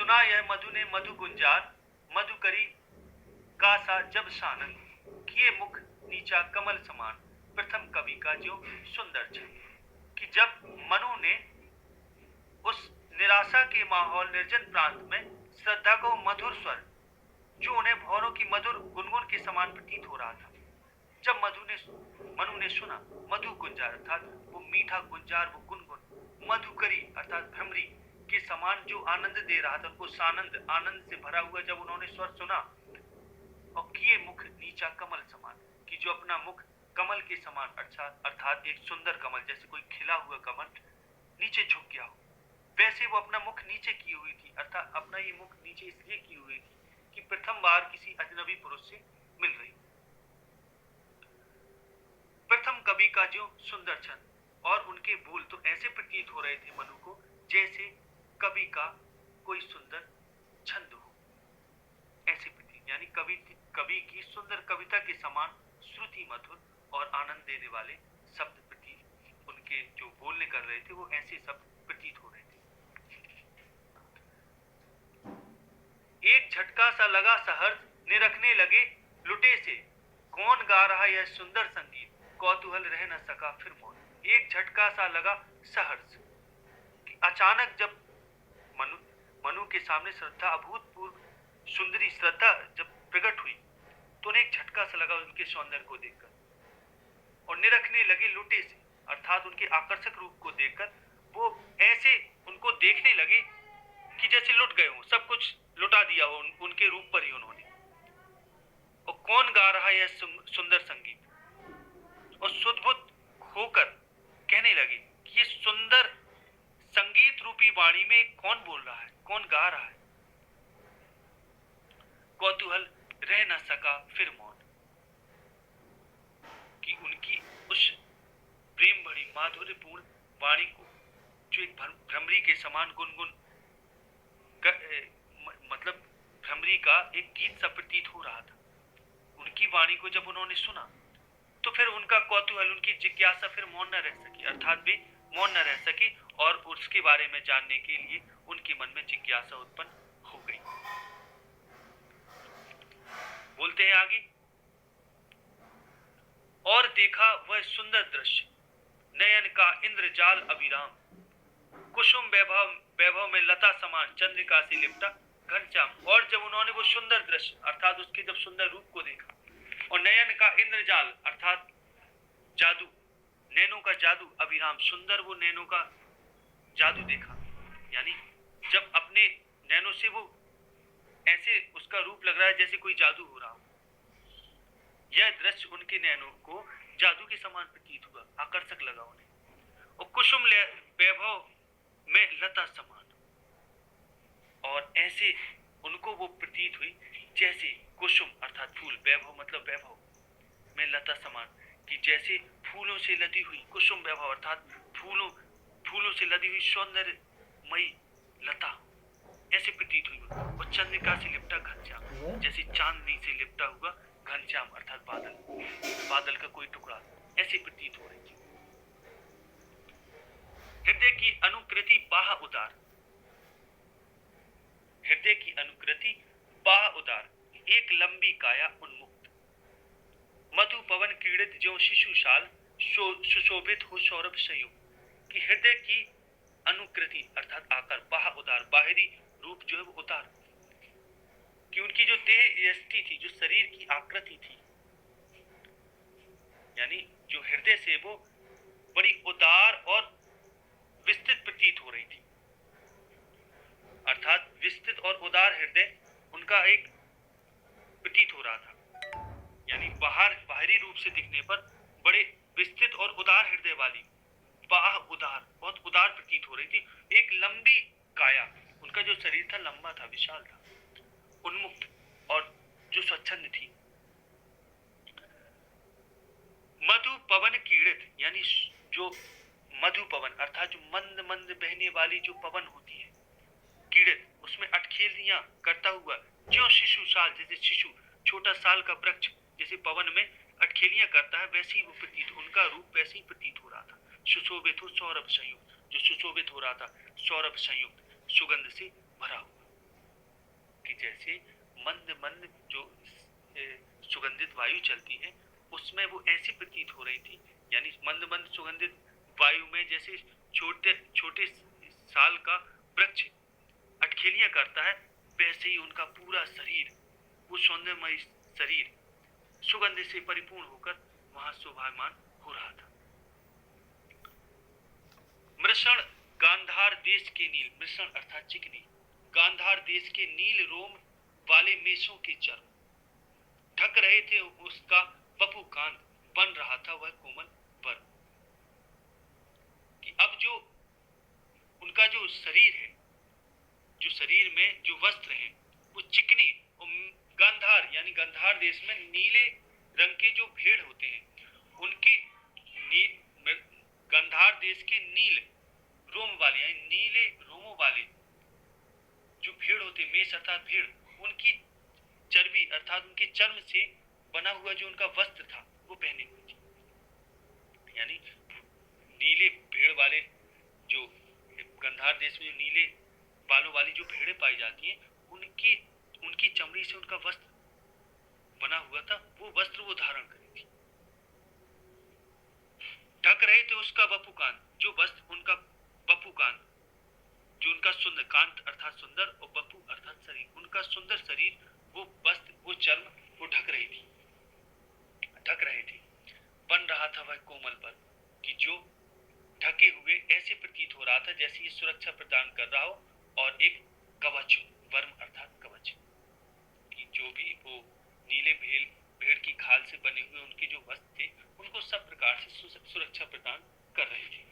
सुना यह मधु ने मधु गुंजार, मधु करी कासा जब सानन, किए मुख नीचा कमल समान, प्रथम कवि का जो सुंदर छन। कि जब मनु ने उस निराशा के माहौल निर्जन प्रांत में श्रद्धा को मधुर स्वर, जो उन्हें भौरों की मधुर गुनगुन के समान प्रतीत हो रहा था, जब मनु ने सुना मधु गुंजार अर्थात वो मीठा गुंजार, वो गुनगुन, मधुकरी अर्थात भ्रमरी के समान जो आनंद दे रहा था उनको, आनंद से भरा हुआ जब उन्होंने स्वर सुना, और किए मुख नीचा कमल समान, कि जो अपना मुख कमल के समान अर्थात एक सुंदर कमल, जैसे कोई खिला हुआ कमल नीचे झुक गया हो, वैसे वो अपना मुख नीचे की हुई थी। अर्थात अपना ये मुख नीचे इसलिए की हुई थी कि प्रथम बार किसी अजनबी पुरुष से मिल रही। प्रथम कवि का जो सुंदर छंद, और उनके बोल तो ऐसे प्रतीत हो रहे थे मनु को जैसे कवि का कोई सुंदर छंद हो, ऐसे प्रतीत, यानी कवि की सुंदर कविता के समान श्रुति मधुर और आनंद देने वाले शब्द प्रतीत, उनके जो बोलने कर रहे थे वो ऐसे शब्द प्रतीत हो रहे थे। एक झटका सा लगा सहर्ष, निरखने लगे लुटे से, कौन गा रहा यह सुंदर संगीत, कौतूहल रह न सका फिर मौन। एक झटका सा लगा सहर्ष, कि अचानक जब मनु के सामने श्रद्धा, अभूतपूर्व सुंदरी श्रद्धा जब प्रकट हुई, तो उन्हें एक झटका सा लगा उनके सौंदर्य को देखकर, और निरखने लगे लुटे से अर्थात उनके आकर्षक रूप को देखकर वो ऐसे उनको देखने लगे कि जैसे लुट गए हो, सब कुछ लुटा दिया हो उनके रूप पर ही उन्होंने। और कौन गा रहा है यह सुंदर संगीत, और सुदबुद होकर कहने लगे कि ये सुंदर संगीत रूपी वाणी में कौन बोल रहा है, कौन गा रहा है। कौतूहल रह न सका फिर मौन, कि उनकी उस प्रेम भरी माधुर्यपूर्ण वाणी को, जो एक भ्रमरी के समान गुनगुन मतलब भ्रमरी का एक गीत सा प्रतीत हो रहा था, उनकी वाणी को जब उन्होंने सुना तो फिर उनका कौतूहल, उनकी जिज्ञासा फिर मौन न रह सकी, अर्थात वे मौन न रह सकी और उसके बारे में जानने के लिए उनके मन में जिज्ञासा उत्पन्न हो गई। बोलते हैं आगे, और देखा वह सुंदर दृश्य, नयन का इंद्रजाल अभिराम, कुसुम वैभव में लता समान, चंद्रिका से लिपटा घनश्याम। और जब उन्होंने वो सुंदर दृश्य अर्थात उसके जब सुंदर रूप को देखा, और नयन का इंद्रजाल अर्थात जादू, नैनों का जादू, अभिराम सुंदर वो नैनों का जादू देखा, यानी जब अपने नैनों से वो ऐसे उसका रूप लग रहा है जैसे कोई जादू हो रहा हो, यह दृश्य उनके नैनों को जादू के समान प्रतीत हुआ, आकर्षक लगा उन्हें। और कुसुम वैभव में लता समान, और ऐसे उनको वो प्रतीत हुई जैसे कुसुम अर्थात फूल, वैभव मतलब वैभव में लता समान, कि जैसे फूलों से लदी हुई, कुसुम वैभव अर्थात फूलों से लदी हुई सौंदर्यमयी लता ऐसे प्रतीत हुई। और चंद्रिका से लिपटा घनश्याम, जैसे चांदनी से लिपटा हुआ घनश्याम अर्थात बादल का कोई टुकड़ा ऐसे प्रतीत हो रही थी। हृदय की अनुकृति बाह उदार, हृदय की अनुकृति बाह उदार, एक लंबी काया उन्मुक्त, मधु पवन क्रीड़ित ज्यों शिशुशाल, सुशोभित हो सौरभ संयुक्त। कि हृदय की अनुकृति अर्थात आकार, बाह उदार, बाहरी रूप जो है वो उदार, कि उनकी जो देह यष्टि थी, जो शरीर की आकृति थी, यानी जो हृदय से वो बड़ी उदार और विस्तृत प्रतीत हो रही थी, अर्थात विस्तृत और उदार हृदय उनका एक प्रतीत हो रहा था, यानी बाहरी रूप से दिखने पर बड़े विस्तृत और उदार हृदय वाली, बाह उदार, बहुत उदार प्रतीत हो रही थी। एक लंबी काया, उनका जो शरीर था लंबा था, विशाल था, उन्मुक्त और जो स्वच्छंद थी। मधु पवन कीड़ित, यानी जो मधु पवन अर्थात जो मंद मंद बहने वाली जो पवन होती है, कीड़ित उसमें अटखेलियां करता हुआ, जो शिशु साल जैसे शिशु छोटा साल का वृक्ष जैसे पवन में अटखेलियां करता है, वैसे ही वो प्रतीत, उनका रूप वैसे ही प्रतीत हो रहा था। सुशोभित हो सौरभ संयुक्त, जो सुशोभित हो रहा था सौरभ संयुक्त, सुगंध से भरा हुआ। मंद मंद जो सुगंधित वायु चलती है उसमें वो ऐसी प्रतीत हो रही थी, यानी मंद मंद सुगंधित वायु में जैसे छोटे छोटे साल का वृक्ष अटखेलियां करता है, वैसे ही उनका पूरा शरीर, वो सौंदर्यमय शरीर सुगंध से परिपूर्ण होकर वहां शोभायमान हो रहा था। मृषण गांधार देश के नील, मृषण अर्थात चिकनी, गांधार देश के नील रोम वाले मेषों के चर्म ढक रहे थे उसका बपू कांत, बन रहा था वह कोमल वर। कि अब जो उनका जो शरीर है, जो शरीर में जो वस्त्र हैं वो चिकनी, गांधार यानी गांधार देश में नीले रंग के जो भेड़ होते हैं उनके गांधार देश के नील रोम वाले यानी नीले रोमों वाले जो भेड़ होते, मेष अर्थात भेड़, उनकी चर्बी अर्थात उनके चर्म से बना हुआ जो उनका वस्त्र था वो पहने हुए थे। यानी नीले भेड़ वाले जो गांधार देश में जो नीले बालों वाली जो भेड़ें पाई जाती हैं उनकी चमड़ी से उनका वस्त्र बना हुआ था, वो वस्त्र वो धारण करी थी। ढक रहे थे उसका बपू कांत, जो वस्त्र उनका बपू कांत, जो उनका सुंदर, कांत अर्थात सुंदर और बपू अर्थात शरीर, उनका सुंदर शरीर, वो वस्त्र वो चर्म वो ढक रहे थे। बन रहा था वह कोमल पर, कि जो ढके हुए ऐसे प्रतीत हो रहा था जैसे ये सुरक्षा प्रदान कर रहा हो और एक कवच, वर्म अर्थात कवच, कि जो भी वो नीले भेड़ की खाल से बने हुए उनके जो वस्त्र थे उनको सब प्रकार से सुरक्षा प्रदान कर रहे थे।